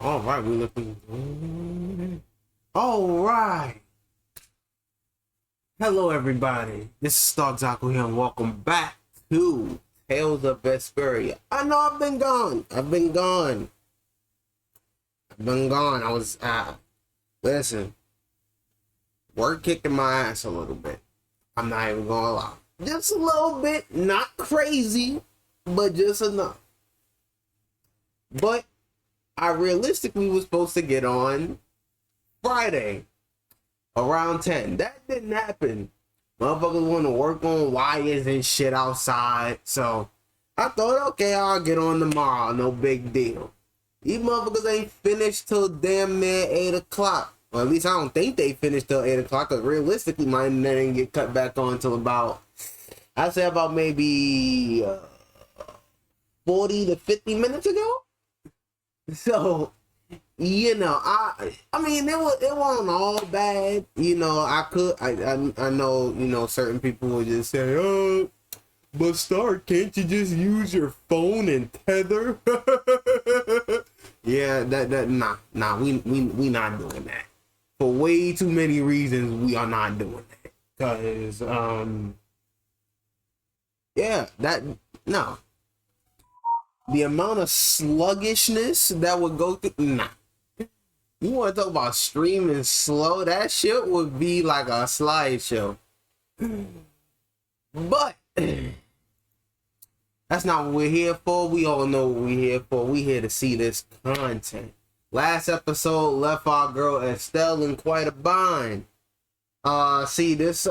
All right, we looking. All right. Hello, everybody. This is StarkZaku here, and welcome back to Tales of Vesperia. I know I've been gone. I was listen. Work kicking my ass a little bit. I'm not even gonna lie. Just a little bit, not crazy, but just enough. But I realistically was supposed to get on Friday around 10. That didn't happen. Motherfuckers want to work on wires and shit outside. So I thought, okay, I'll get on tomorrow. No big deal. These motherfuckers ain't finished till damn near 8 o'clock. Or at least I don't think they finished till 8 o'clock. Because realistically, my internet didn't get cut back on until about, I'd say about maybe 40 to 50 minutes ago. So, you know, I mean, it wasn't all bad. You know, I know, you know, certain people would just say, oh, but Stark, can't you just use your phone and tether? Yeah, nah, we not doing that. For way too many reasons, we are not doing that. Cause, yeah, no. The amount of sluggishness that would go through, nah. You want to talk about streaming slow? That shit would be like a slideshow. But that's not what we're here for. We all know what we're here for. We're here to see this content. Last episode left our girl Estelle in quite a bind. See this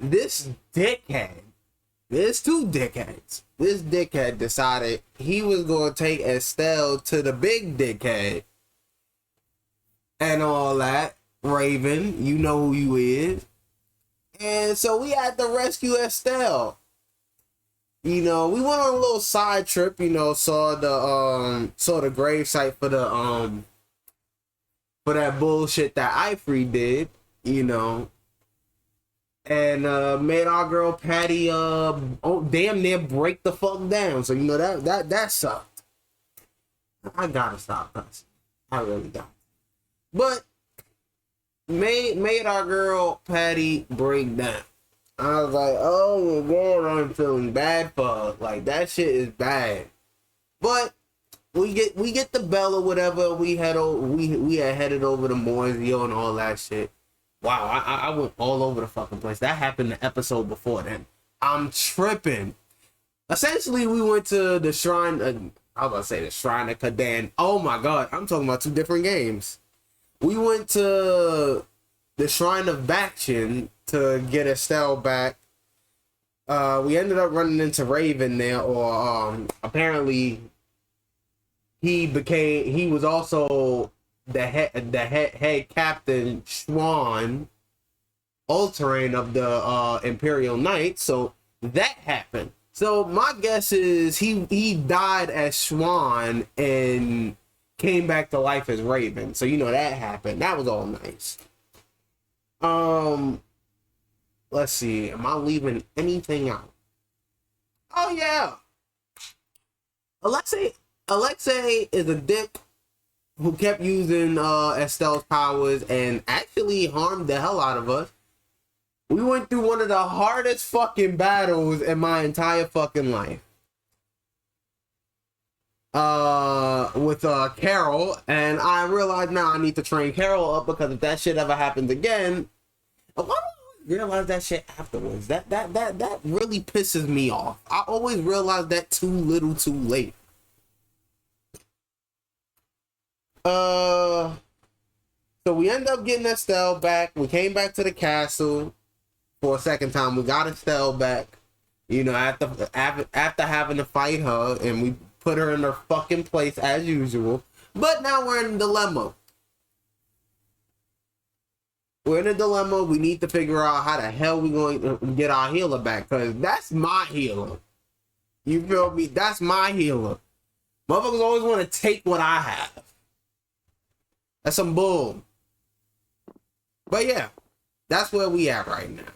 dickhead. There's two dickheads. This dickhead decided he was going to take Estelle to the big dickhead. And all that. Raven, you know who you is. And so we had to rescue Estelle. You know, we went on a little side trip, you know, saw the grave site for that bullshit that Ivory did, you know. And made our girl Patty damn near break the fuck down. So you know that sucked. I gotta stop cussing. I really got. But made our girl Patty break down. I was like, oh my god, I'm feeling bad for her. Like that shit is bad. But we get the bell or whatever. We had headed over to Morzio and all that shit. Wow, I went all over the fucking place. That happened the episode before then. I'm tripping. Essentially, we went to the shrine. I was about to say the shrine of Kadan. Oh my god, I'm talking about two different games. We went to the shrine of Bakshin to get Estelle back. We ended up running into Raven there, or apparently he was also the head captain Schwan, altering of the Imperial Knights. So that happened. So my guess is he died as Schwan and came back to life as Raven. So you know that happened. That was all nice. Let's see. Am I leaving anything out? Oh yeah. Alexei is a dick who kept using Estelle's powers and actually harmed the hell out of us. We went through one of the hardest fucking battles in my entire fucking life. With Carol, and I realized now I need to train Carol up, because if that shit ever happens again, why do I realize that shit afterwards? That really pisses me off. I always realize that too little too late. So we end up getting Estelle back. We came back to the castle for a second time. We got Estelle back, you know, after having to fight her, and we put her in her fucking place as usual. But now we're in a dilemma. We're in a dilemma. We need to figure out how the hell we going to get our healer back, because that's my healer. You feel me? That's my healer. Motherfuckers always want to take what I have. That's some bull. But yeah, that's where we at right now.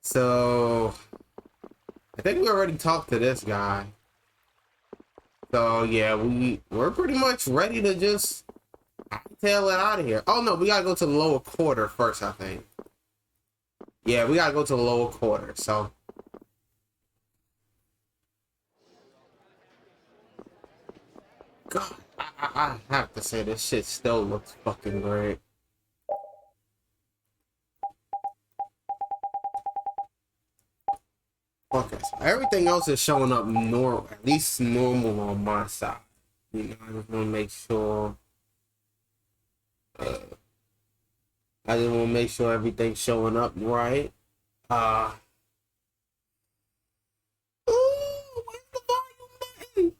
So I think we already talked to this guy. So yeah, we're pretty much ready to just tail it out of here. Oh no, we gotta go to the lower quarter first, I think. Yeah, we gotta go to the lower quarter. So God, I have to say this shit still looks fucking great. Okay, so everything else is showing up normal, at least normal on my side. You know, I just want to make sure. I just want to make sure everything's showing up right. Ooh, where's the volume button?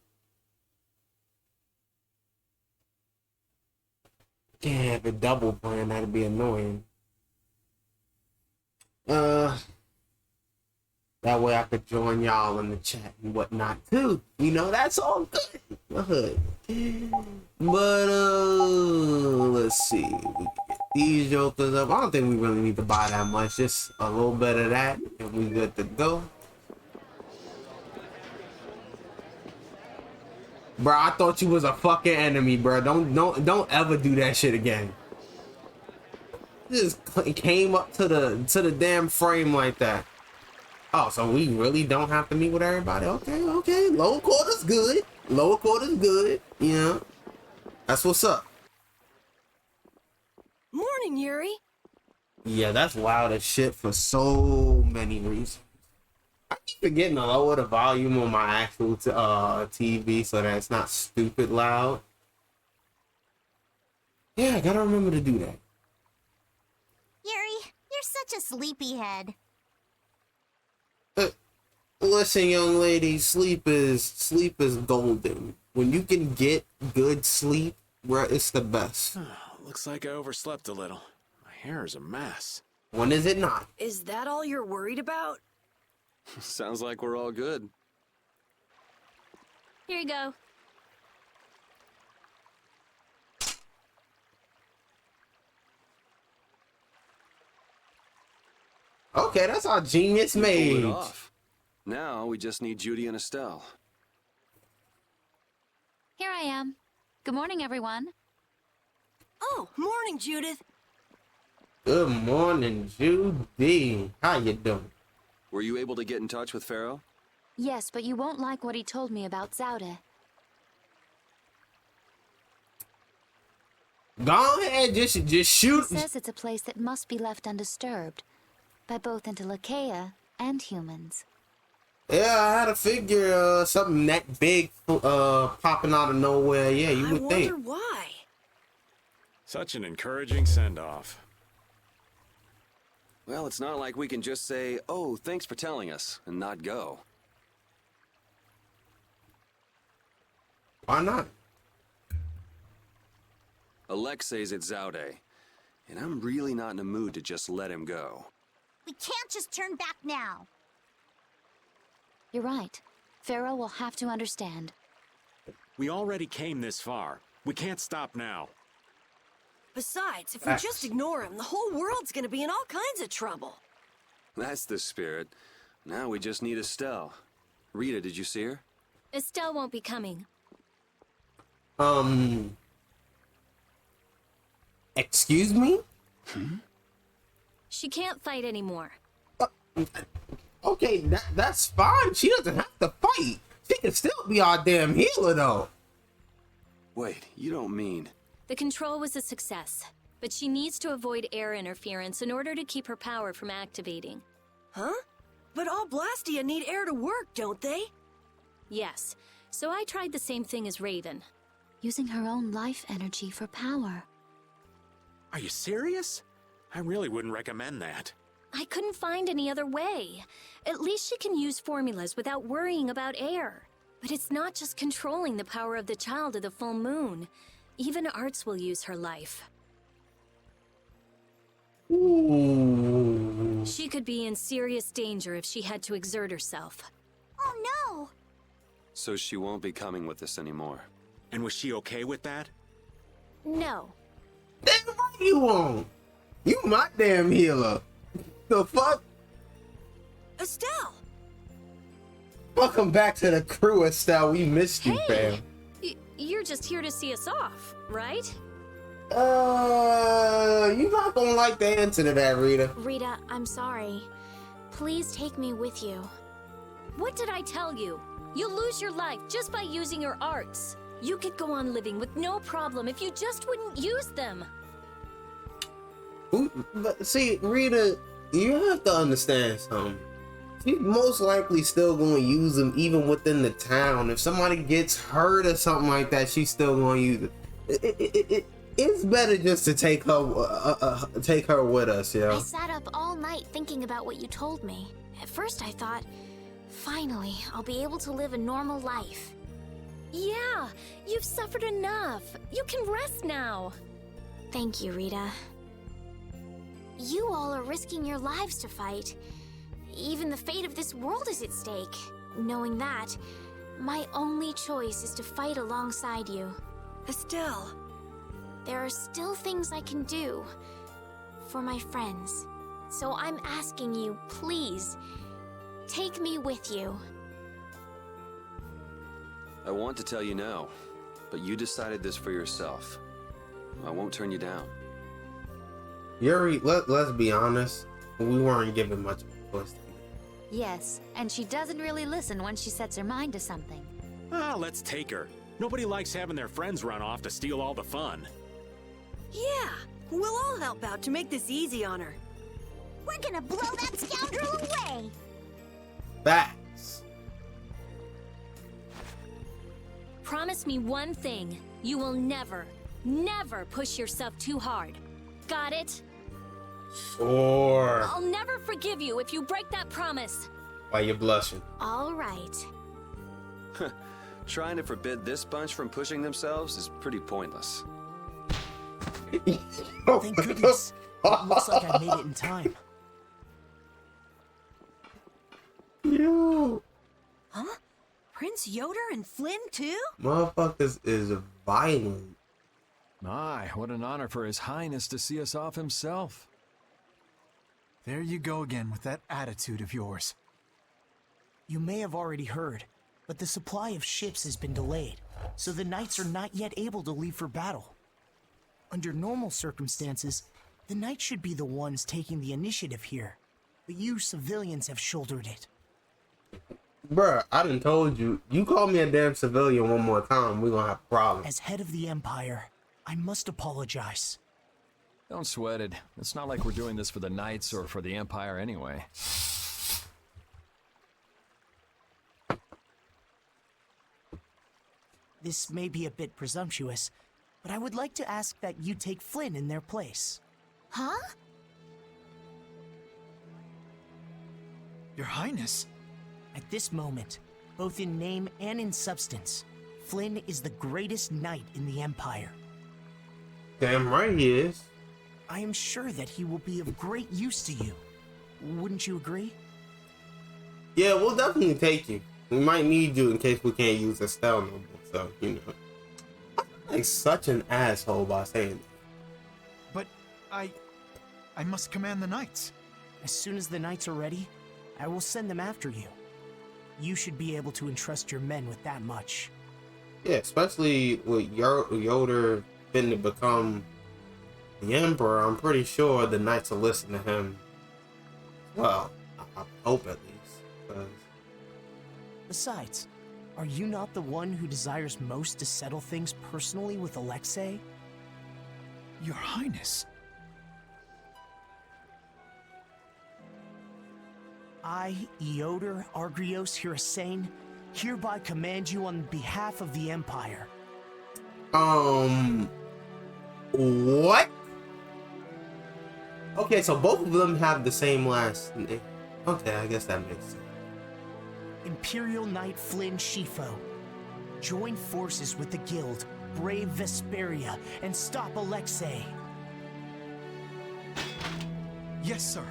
Can't have a double playing. That'd be annoying. That way I could join y'all in the chat and whatnot too. You know, that's all good. But let's see. We can get these jokers up. I don't think we really need to buy that much. Just a little bit of that, and we good to go. Bro, I thought you was a fucking enemy, bro. Don't ever do that shit again. Just came up to the damn frame like that. Oh, so we really don't have to meet with everybody? Okay. Lower quarter's good. Lower quarter's good. You know, that's what's up. Morning, Yuri. Yeah, that's loud as shit for so many reasons. I keep forgetting to lower the volume on my actual TV so that it's not stupid loud. Yeah, I gotta remember to do that. Yuri, you're such a sleepyhead. Listen, young lady, sleep is golden. When you can get good sleep, bro, it's the best. Looks like I overslept a little. My hair is a mess. When is it not? Is that all you're worried about? Sounds like we're all good. Here you go. Okay, that's our genius We pulled it mage. off. Now we just need Judy and Estelle. Here I am. Good morning, everyone. Oh, morning, Judith. Good morning, Judy. How you doing? Were you able to get in touch with Pharaoh? Yes, but you won't like what he told me about Zaude. Go ahead, just He shoot. says it's a place that must be left undisturbed by both Interlakeia and humans. Yeah, I had a figure something that big popping out of nowhere. Yeah, you would I think. wonder why. Such an encouraging send-off. Well, it's not like we can just say, "Oh, thanks for telling us," and not go. Why not? Alexei's at Zaude, and I'm really not in a mood to just let him go. We can't just turn back now. You're right. Pharaoh will have to understand. We already came this far. We can't stop now. Besides, if we just ignore him, the whole world's gonna be in all kinds of trouble. That's the spirit. Now we just need Estelle. Rita, did you see her? Estelle won't be coming. Excuse me? She can't fight anymore. Okay, that's fine. She doesn't have to fight. She can still be our damn healer, though. Wait, you don't mean... The control was a success, but she needs to avoid air interference in order to keep her power from activating. Huh? But all Blastia need air to work, don't they? Yes, so I tried the same thing as Raven. Using her own life energy for power. Are you serious? I really wouldn't recommend that. I couldn't find any other way. At least she can use formulas without worrying about air. But it's not just controlling the power of the child of the full moon. Even Arts will use her life. Ooh. She could be in serious danger if she had to exert herself. Oh no! So she won't be coming with us anymore. And was she okay with that? No. Damn right you won't. You my damn healer. The fuck? Estelle! Welcome back to the crew, Estelle. We missed you, fam. You're just here to see us off, right? You're not gonna like the answer to that, Rita. Rita, I'm sorry. Please take me with you. What did I tell you? You'll lose your life just by using your arts. You could go on living with no problem if you just wouldn't use them. But see, Rita, you have to understand something. She's most likely still going to use them even within the town. If somebody gets hurt or something like that, she's still going to use it. It's better just to take her with us, yo. I sat up all night thinking about what you told me. At first I thought, finally, I'll be able to live a normal life. Yeah, you've suffered enough. You can rest now. Thank you, Rita. You all are risking your lives to fight. Even the fate of this world is at stake. Knowing that, my only choice is to fight alongside you. Estelle. There are still things I can do for my friends. So I'm asking you, please, take me with you. I want to tell you no, but you decided this for yourself. I won't turn you down. Yuri, let's be honest. We weren't given much of a choice. Yes, and she doesn't really listen once she sets her mind to something. Let's take her. Nobody likes having their friends run off to steal all the fun. Yeah, we'll all help out to make this easy on her. We're gonna blow that scoundrel away! Facts. Promise me one thing. You will never, never push yourself too hard. Got it? Sure. I'll never forgive you if you break that promise. Why you blushing? All right. Trying to forbid this bunch from pushing themselves is pretty pointless. Thank goodness. It looks like I made it in time. You Huh? Prince Yoder and Flynn too? motherfuckers is violent. My, what an honor for His Highness to see us off himself. There you go again with that attitude of yours. You may have already heard, but the supply of ships has been delayed, so the knights are not yet able to leave for battle. Under normal circumstances, the knights should be the ones taking the initiative here, but you civilians have shouldered it. Bruh, I done told you. You call me a damn civilian one more time, we're gonna have problems. As head of the Empire, I must apologize. Don't sweat it. It's not like we're doing this for the Knights or for the Empire anyway. This may be a bit presumptuous, but I would like to ask that you take Flynn in their place. Huh? Your Highness? At this moment, both in name and in substance, Flynn is the greatest knight in the Empire. Damn right he is. I am sure that he will be of great use to you. Wouldn't you agree? Yeah, we'll definitely take you. We might need you in case we can't use Estelle no more. So, you know. I'm like such an asshole by saying that. But I must command the knights. As soon as the knights are ready, I will send them after you. You should be able to entrust your men with that much. Yeah, especially with Yoder finna to become the Emperor. I'm pretty sure the knights will listen to him. Well, I hope at least. 'Cause Besides, are you not the one who desires most to settle things personally with Alexei? Your Highness. I, Eoder Argrios Hirasane, hereby command you on behalf of the Empire. What? Okay, so both of them have the same last name. Okay, I guess that makes sense. Imperial Knight Flynn Shifo. Join forces with the Guild, brave Vesperia, and stop Alexei. Yes, sir.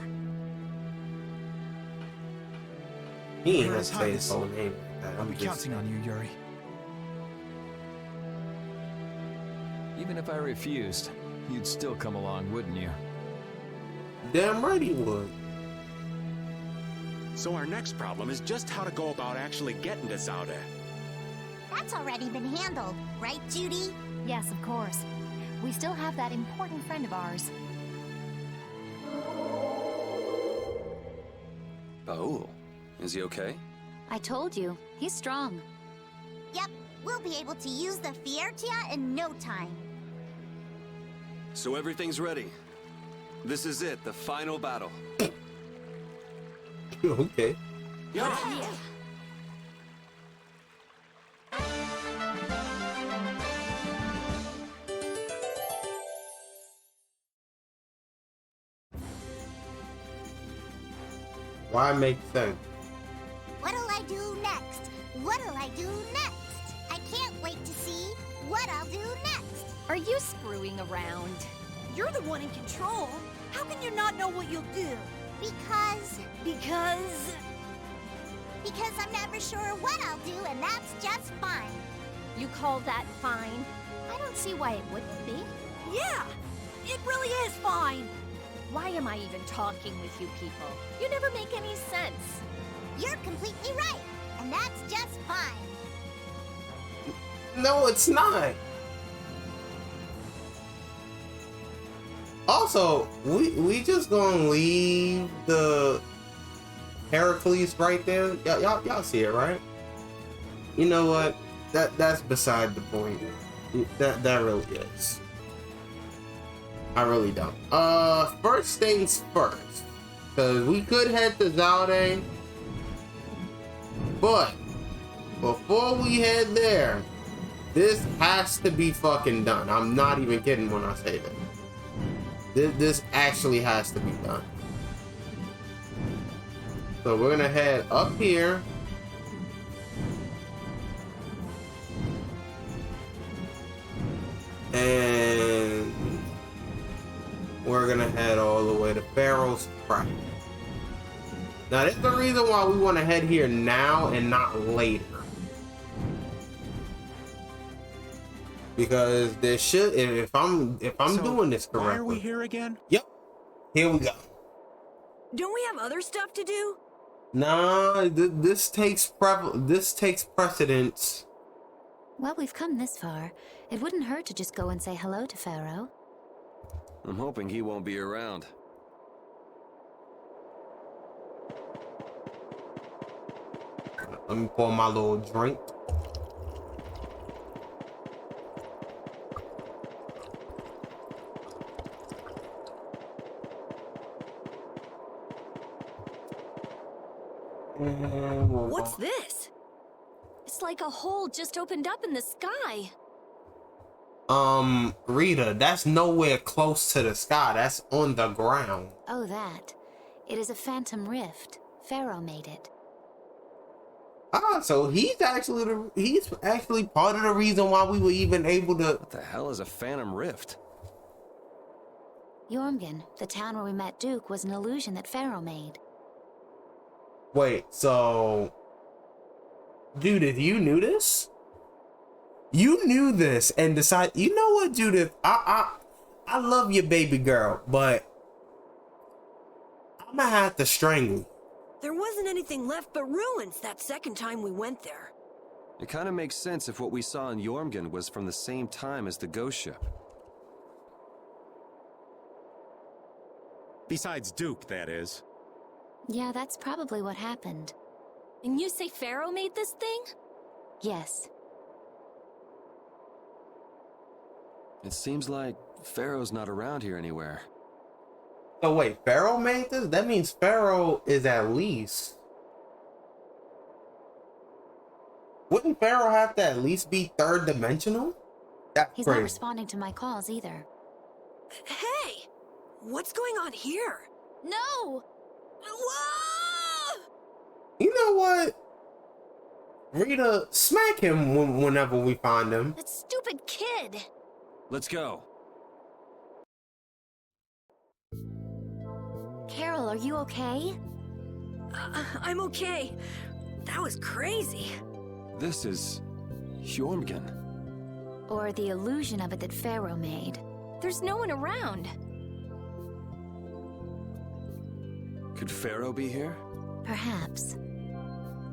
He ain't Your gonna say his Highness, whole name like that. I'll be counting on you, Yuri. Even if I refused, you'd still come along, wouldn't you? Damn right he would. So our next problem is just how to go about actually getting to Zaude. That's already been handled, right, Judy? Yes, of course. We still have that important friend of ours. Baul, is he okay? I told you, he's strong. Yep, we'll be able to use the Fiertia in no time. So everything's ready. This is it, the final battle. Okay. Yeah. Why make sense? What'll I do next? What'll I do next? I can't wait to see what I'll do next. Are you screwing around? You're the one in control. How can you not know what you'll do? Because I'm never sure what I'll do, and that's just fine. You call that fine? I don't see why it wouldn't be. Yeah, it really is fine. Why am I even talking with you people? You never make any sense. You're completely right, and that's just fine. No, it's not. Also, we just gonna leave the Heracles right there. Y'all see it, right? You know what? That's beside the point. That really is. I really don't. First things first, because we could head to Zaude, but before we head there, this has to be fucking done. I'm not even kidding when I say that. This actually has to be done. So we're gonna head up here. And we're gonna head all the way to Pharaoh's Crack. Now that's the reason why we want to head here now and not later. Because there should, if I'm So, doing this correctly. Why are we here again? Yep. Here we go. Don't we have other stuff to do? Nah, this takes precedence. Well, we've come this far. It wouldn't hurt to just go and say hello to Pharaoh. I'm hoping he won't be around. Let me pour my little drink. What's this? It's like a hole just opened up in the sky. Rita, that's nowhere close to the sky. That's on the ground. Oh, that. It is a phantom rift. Pharaoh made it. Ah, so he's actually part of the reason why we were even able to. What the hell is a phantom rift? Jormungand, the town where we met Duke, was an illusion that Pharaoh made. Wait, so Judith, you knew this? You knew this and decided, you know what, Judith? I love you, baby girl, but I'm gonna have to strangle you. There wasn't anything left but ruins that second time we went there. It kind of makes sense if what we saw in Jormungand was from the same time as the ghost ship. Besides Duke, that is. Yeah, that's probably what happened. And you say Pharaoh made this thing? Yes. It seems like Pharaoh's not around here anywhere. So wait, Pharaoh made this? That means Pharaoh is at least... Wouldn't Pharaoh have to at least be third dimensional? That's He's crazy. not responding to my calls either. Hey! What's going on here? No! Whoa! You know what? Rita, smack him whenever we find him. That stupid kid! Let's go. Carol, are you okay? I'm okay. That was crazy. This is Jormungand. Or the illusion of it that Pharaoh made. There's no one around. Could Pharaoh be here? Perhaps.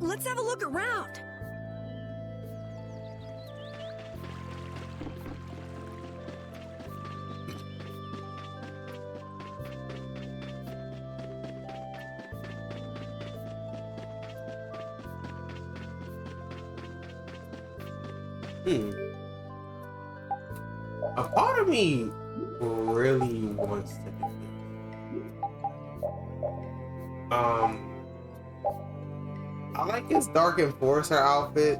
Let's have a look around. A part of me really wants to do this. I like his Dark Enforcer outfit.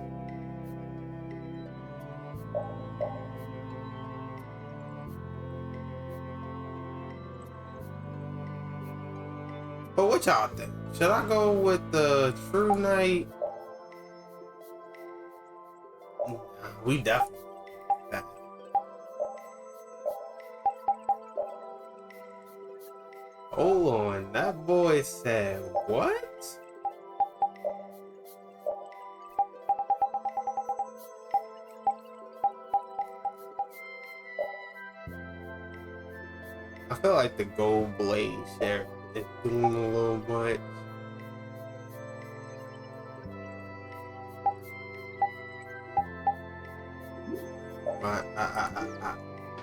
But what y'all think? Should I go with the True Knight? Nah, we definitely that. Hold on, that boy said what? I feel like the gold blade share is doing a little much.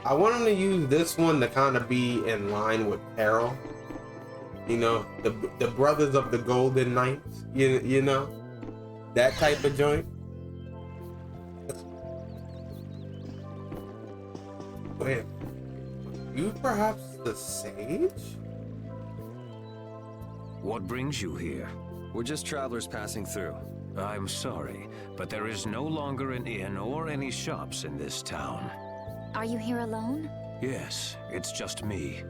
I want him to use this one to kind of be in line with Carol. You know, the brothers of the Golden Knights. You know, that type of joint. Wait, you perhaps the sage? What brings you here? We're just travelers passing through. I'm sorry, but there is no longer an inn or any shops in this town. Are you here alone? Yes, it's just me.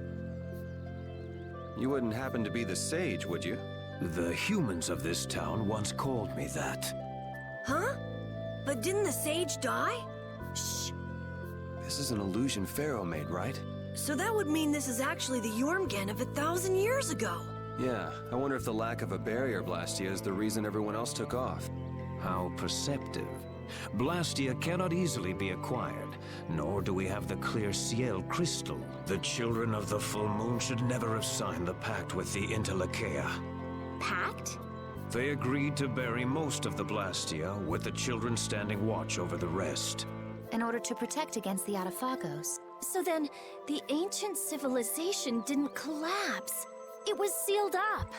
You wouldn't happen to be the sage, would you? The humans of this town once called me that. Huh? But didn't the sage die? Shh. This is an illusion Pharaoh made, right? So that would mean this is actually the Jormungand of 1,000 years ago. Yeah, I wonder if the lack of a barrier Blastia is the reason everyone else took off. How perceptive. Blastia cannot easily be acquired, nor do we have the clear Ciel crystal. The children of the full moon should never have signed the pact with the Interlakeia. Pact? They agreed to bury most of the Blastia, with the children standing watch over the rest. In order to protect against the Atafagos. So then, the ancient civilization didn't collapse. It was sealed up.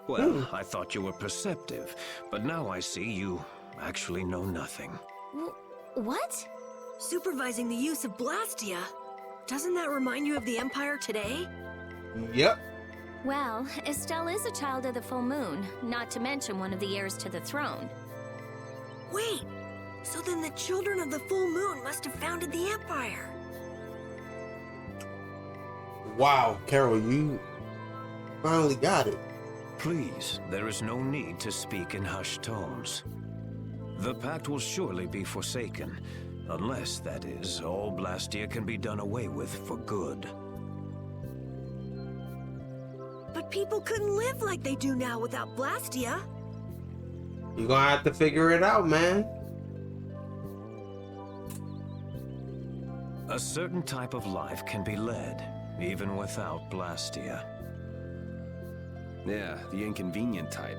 Well, I thought you were perceptive, but now I see you actually know nothing. What? Supervising the use of Blastia. Doesn't that remind you of the Empire today? Yep. Well, Estelle is a child of the full moon, not to mention one of the heirs to the throne. Wait, so then the children of the full moon must have founded the Empire. Wow, Carol, you finally got it. Please, there is no need to speak in hushed tones. The pact will surely be forsaken, unless, that is, all Blastia can be done away with for good. But people couldn't live like they do now without Blastia. You're gonna have to figure it out, man. A certain type of life can be led, even without Blastia. Yeah, the inconvenient type.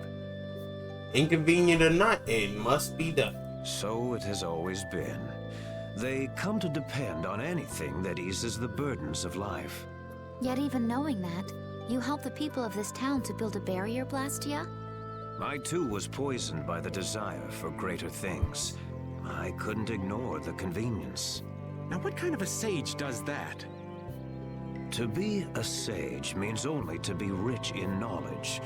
Inconvenient or not, it must be done. So it has always been. They come to depend on anything that eases the burdens of life. Yet even knowing that, you help the people of this town to build a barrier, Blastia? I too was poisoned by the desire for greater things. I couldn't ignore the convenience. Now what kind of a sage does that? To be a sage means only to be rich in knowledge.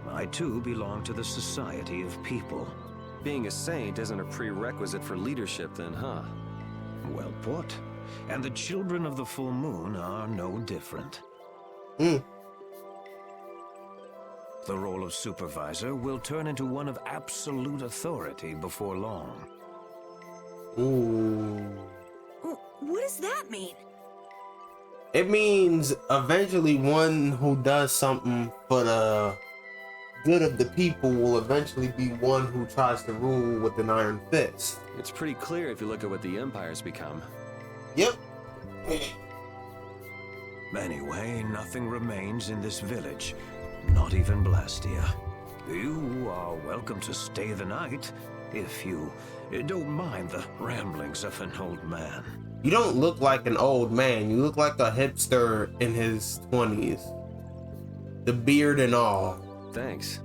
I too belong to the society of people. Being a saint isn't a prerequisite for leadership then, huh? Well put. And the children of the full moon are no different. Hmm. The role of supervisor will turn into one of absolute authority before long. Ooh. What does that mean? It means eventually one who does something for the good of the people will eventually be one who tries to rule with an iron fist. It's pretty clear if you look at what the Empire's become. Yep. Anyway, nothing remains in this village. Not even Blastia. You are welcome to stay the night, if you don't mind the ramblings of an old man. You don't look like an old man. You look like a hipster in his 20s. The beard and all. Thanks.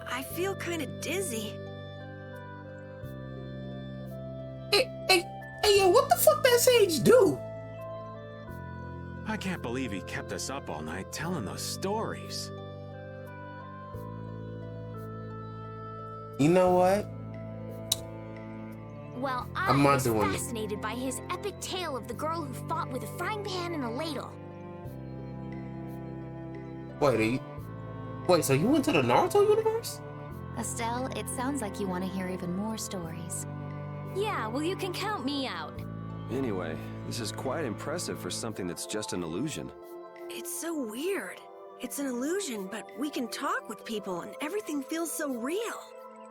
I feel kind of dizzy. Hey, yo, what the fuck that sage do? I can't believe he kept us up all night telling those stories. You know what? Well, I'm I not was doing it. fascinated by his epic tale of the girl who fought with a frying pan and a ladle. Wait, so you went to the Naruto universe? Estelle, it sounds like you want to hear even more stories. Yeah, well, you can count me out. Anyway, this is quite impressive for something that's just an illusion. It's so weird. It's an illusion, but we can talk with people and everything feels so real.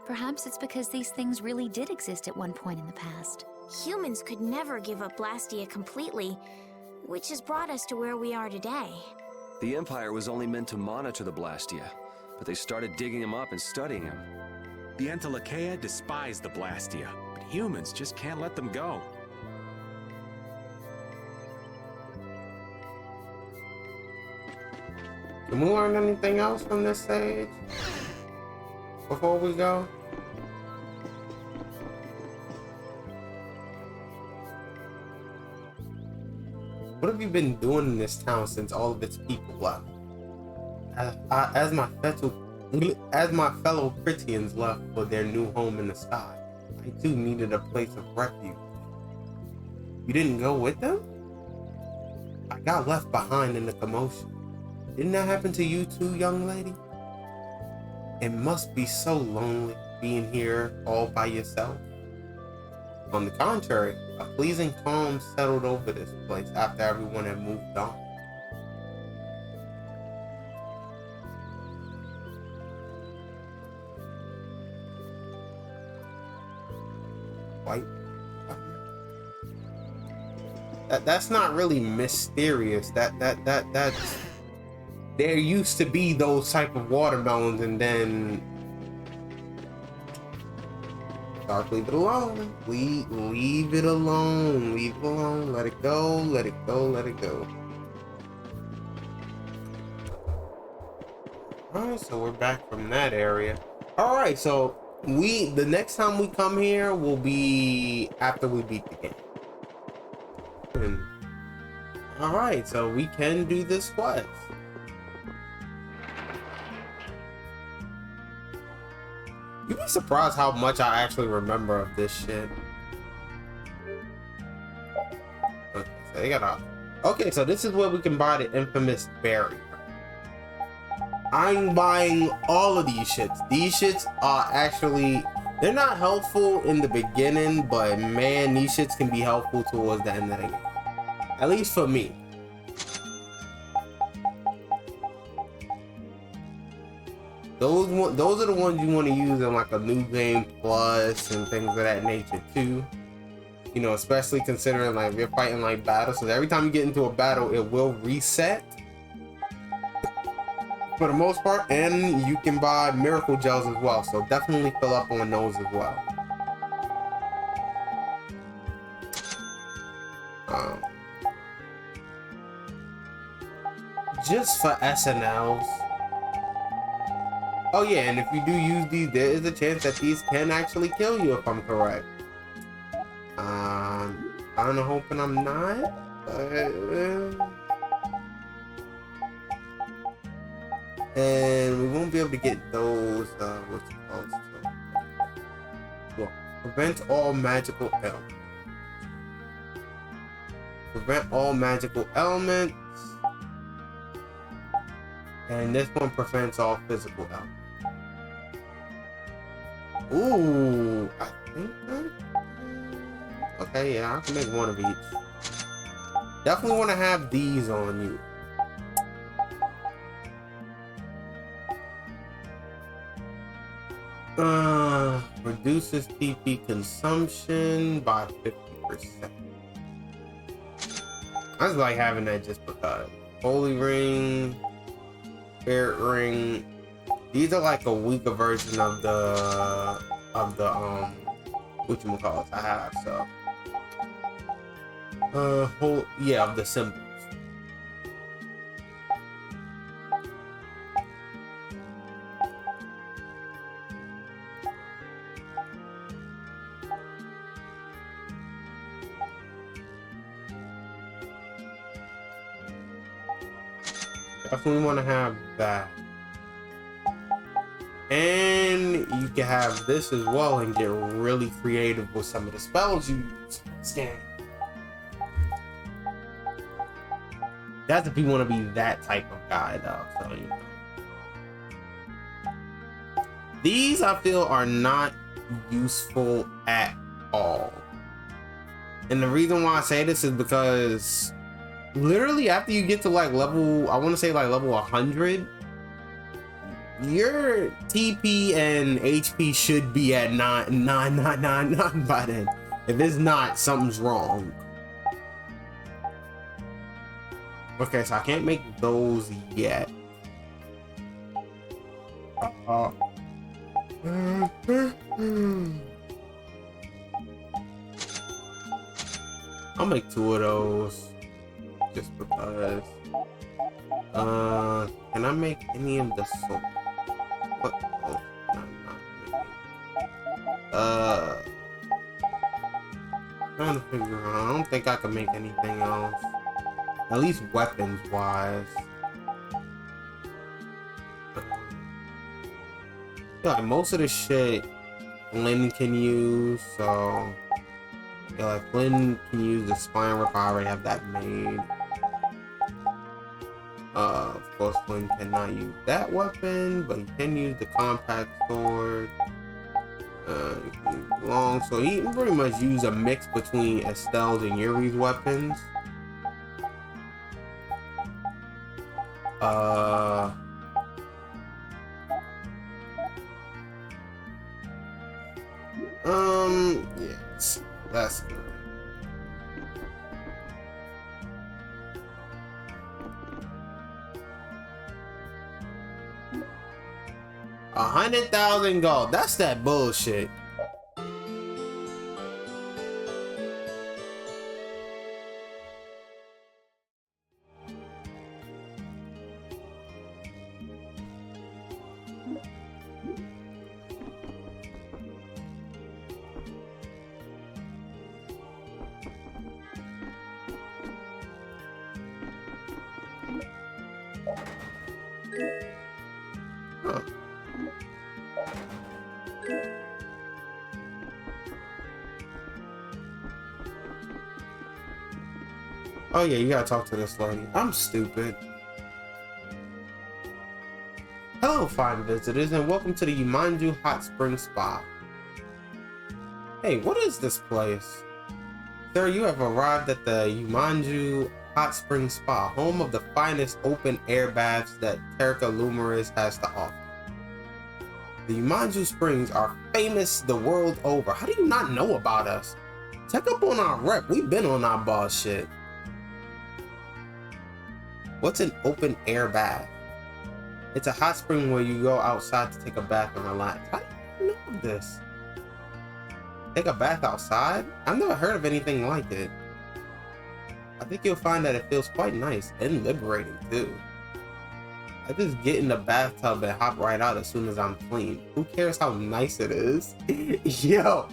Perhaps it's because these things really did exist at one point in the past. Humans could never give up Blastia completely, which has brought us to where we are today. The Empire was only meant to monitor the Blastia, but they started digging him up and studying him. The Entelekea despise the Blastia, but humans just can't let them go. Can we learn anything else from this sage before we go? What have you been doing in this town since all of its people left? As my fellow Critians left for their new home in the sky, I too needed a place of refuge. You didn't go with them? I got left behind in the commotion. Didn't that happen to you too, young lady? It must be so lonely being here all by yourself. On the contrary, a pleasing calm settled over this place after everyone had moved on. White. That's not really mysterious. That's there used to be those type of watermelons, and then Stark, leave it alone. Leave it alone. Leave it alone. Let it go. Let it go. Let it go. Alright, so we're back from that area. Alright, so the next time we come here will be after we beat the game. Alright, so we can do this quest. You'd be surprised how much I actually remember of this shit. Okay, so they got okay, so this is where we can buy the infamous berry. I'm buying all of these shits. These shits are actually, they're not helpful in the beginning, but man, these shits can be helpful towards the end of the game. At least for me. Those are the ones you want to use in like a new game plus and things of that nature too. You know, especially considering like you're fighting like battles. So every time you get into a battle, it will reset for the most part. And you can buy miracle gels as well. So definitely fill up on those as well. Just for SNLs. Oh yeah, and if you do use these, there is a chance that these can actually kill you if I'm correct. I'm kinda hoping I'm not, but... And we won't be able to get those, what's it called? Well, prevent all magical elements. Prevent all magical elements. And this one prevents all physical elements. Ooh, I think that... Okay, yeah, I can make one of each. Definitely want to have these on you. Reduces TP consumption by 50%. I just like having that just because. Holy ring, spirit ring. These are like a weaker version of the whatchamacallit I have, so. Yeah, of the symbols. Definitely want to have that. And you can have this as well and get really creative with some of the spells you use. Scan. That's if you want to be that type of guy, though. So, you know. These I feel are not useful at all. And the reason why I say this is because literally after you get to like level, I want to say like level 100, your TP and HP should be at 999 by then. If it's not, something's wrong. Okay, so I can't make those yet. I'll make 2 of those just because. Can I make any of the soul? What? Oh, no, I'm not making. Trying to figure out. I don't think I can make anything else. At least weapons wise. Yeah, like most of the shit Flynn can use, so yeah, like Flynn can use the spine rip. I already have that made. Of course, Flynn cannot use that weapon, but he can use the compact sword. He can use long, so he can pretty much use a mix between Estelle's and Yuri's weapons. Yes, that's good. $100,000 gold. That's that bullshit. Huh. Oh yeah, you gotta talk to this lady. I'm stupid. Hello, fine visitors, and welcome to the Yumanju Hot Spring Spa. Hey, what is this place? Sir, you have arrived at the Yumanju Hot Spring Spa, home of the finest open air baths that Terra Lumiris has to offer. The Yumanju Springs are famous the world over. How do you not know about us? Check up on our rep. We've been on our boss shit. What's an open air bath? It's a hot spring where you go outside to take a bath and relax. How do you know this? Take a bath outside? I've never heard of anything like it. I think you'll find that it feels quite nice and liberating too. I just get in the bathtub and hop right out as soon as I'm clean. Who cares how nice it is? Yo,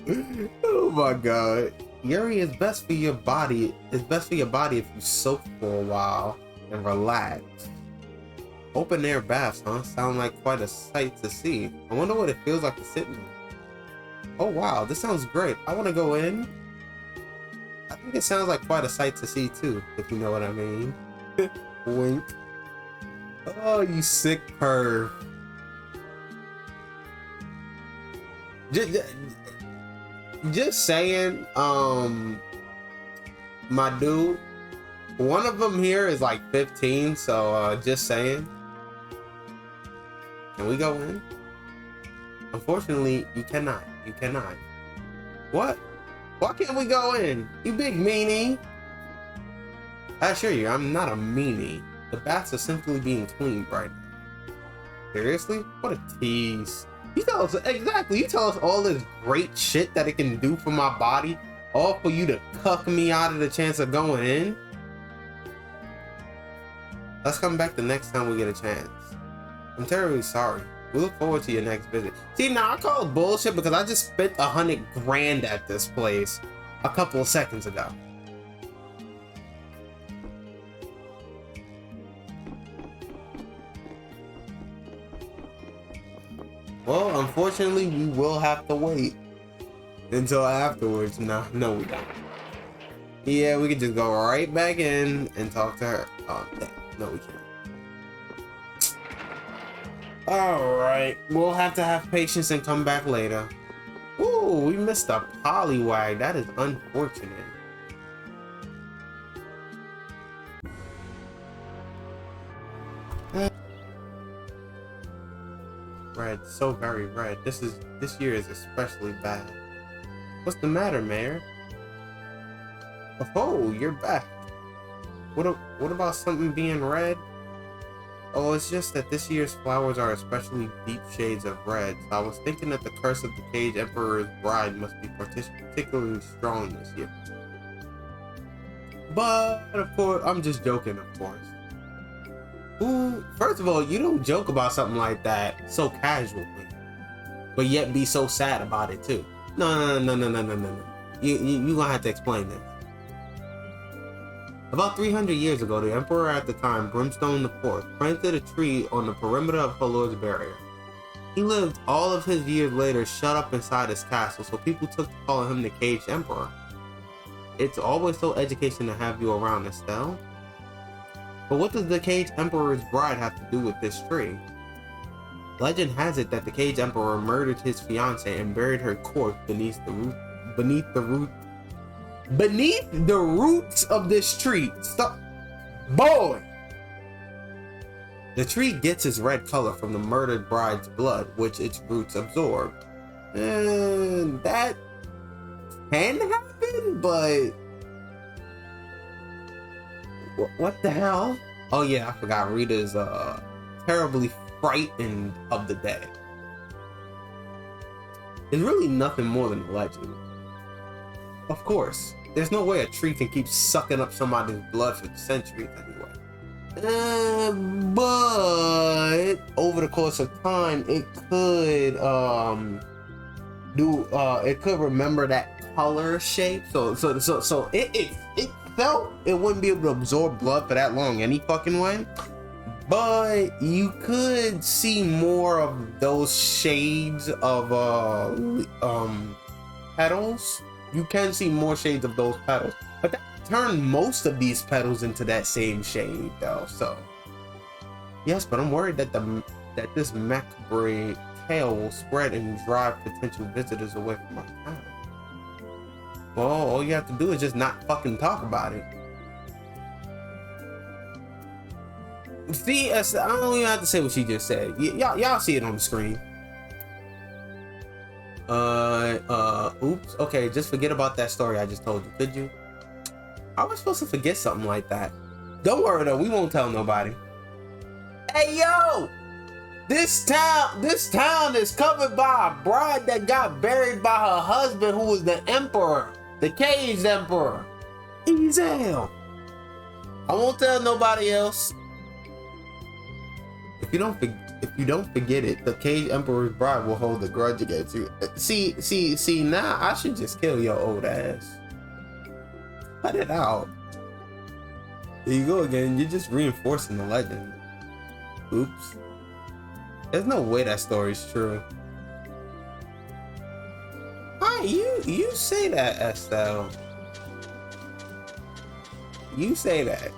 oh my god. Yuri is best for your body. It's best for your body if you soak for a while and relax. Open air baths, huh? Sound like quite a sight to see. I wonder what it feels like to sit in. Oh wow, this sounds great. I want to go in. I think it sounds like quite a sight to see too, if you know what I mean. Wink. Oh, you sick perv. Just saying, my dude, One of them here is like 15, so just saying. Can we go in? Unfortunately, you cannot. You cannot. What? Why can't we go in? You big meanie. I assure you, I'm not a meanie. The baths are simply being cleaned right now. Seriously? What a tease. You tell us, exactly, you tell us all this great shit that it can do for my body, all for you to cuck me out of the chance of going in? Let's come back the next time we get a chance. I'm terribly sorry. We look forward to your next visit. See, now I call it bullshit because I just spent 100 grand at this place a couple of seconds ago. Well, unfortunately, we will have to wait until afterwards. No, we don't. Yeah, we can just go right back in and talk to her. Oh, damn. No, we can't. Alright, we'll have to have patience and come back later. Ooh, we missed a polywag. That is unfortunate. Red, so very red. This year is especially bad. What's the matter, Mayor? Oh, you're back. What about something being red? Oh, it's just that this year's flowers are especially deep shades of red. So I was thinking that the curse of the Cage Emperor's bride must be particularly strong this year. But, of course, I'm just joking, of course. Ooh, first of all, you don't joke about something like that so casually, but yet be so sad about it too. No. You gonna have to explain this. About 300 years ago, the Emperor at the time, Brimstone IV, planted a tree on the perimeter of Halor's barrier. He lived all of his years later shut up inside his castle, so people took to calling him the Caged Emperor. It's always so educational to have you around, Estelle. But what does the Caged Emperor's bride have to do with this tree? Legend has it that the Caged Emperor murdered his fiancée and buried her corpse beneath the roots of this tree. Stop, boy. The tree gets its red color from the murdered bride's blood, which its roots absorb. And that can happen, but what the hell? Oh yeah, I forgot. Rita's terribly frightened of the dead. It's really nothing more than a legend. Of course, there's no way a tree can keep sucking up somebody's blood for centuries anyway. But over the course of time, it could it could remember that color shape. So it felt it wouldn't be able to absorb blood for that long any fucking way. But you could see more of those shades of petals. You can see more shades of those petals, but that turned most of these petals into that same shade though. So yes, but I'm worried that this macabre tale will spread and drive potential visitors away from our town. Well, all you have to do is just not fucking talk about it. See, I don't even have to say what she just said. Y'all see it on the screen. Oops. Okay, just forget about that story I just told you, could you? I was supposed to forget something like that. Don't worry though, we won't tell nobody. Hey yo! This town is covered by a bride that got buried by her husband who was the emperor. The Caged Emperor. Ezel. I won't tell nobody else. If you don't forget it, the Caged Emperor's bride will hold a grudge against you. See, now I should just kill your old ass. Cut it out. There you go again. You're just reinforcing the legend. Oops. There's no way that story's true. Hi, you say that, Estelle. You say that.